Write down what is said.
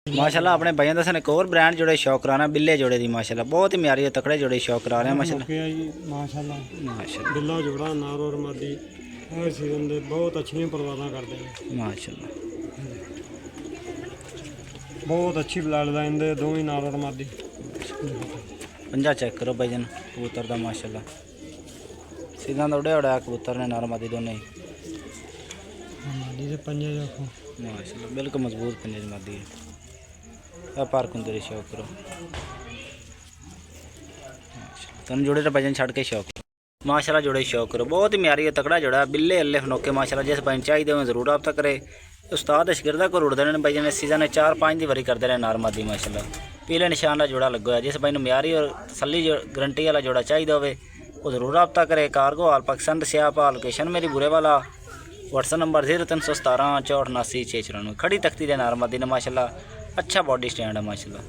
माशाल्लाह अपने भाइयों दसन एक और ब्रांड जोड़े शौक कराना बिल्ले जोड़े दी माशाल्लाह बहुत ही म्यारी तकड़े जोड़े शौक करा रहे हैं माशाल्लाह माशाल्लाह बिल्ला जोड़ा नार और मादी हर सीजन दे बहुत अच्छी परवादा करते हैं माशाल्लाह बहुत अच्छी ब्लड लाइन दे दो ही नार और मादी पंजा चेक करो भाईजन कबूतर का माशाल्लाह सीधा उड़े उड़ा कबूतर ने नार मादी दोनों ही मादी से पंजे देखो माशाल्लाह बिल्कुल मजबूत पंजे मादी है पार्क होंगे शौक करो तुम जोड़े भाईजन छड़ के शौक माशाल्लाह जोड़े शौक करो बहुत ही म्यारी है तकड़ा जोड़ा बिल्ले अल्ले फनोके माशाल्लाह जिस भाई चाहिए मैं जरूर आप तक करे उस्ताद शगिरदा को उड़ते हैं भाईजन इस सीजन 4-5 दी वारी करते रहे नारमादी माशाल्लाह पीले निशान का जोड़ा लगा जिस भाई म्यारी और तसली गारंटी वाला जोड़ा चाहिए होवे वो जरूर रब्ता करे कार्गो हाल पाकिस्तान सियापा लोकेशन मेरी बुरे वाला व्हाट्सअप नंबर 0317 64 89 694 खड़ी तख्ती दे नारमादी ने माशाल्लाह अच्छा बॉडी स्टैंड है माशाल्लाह।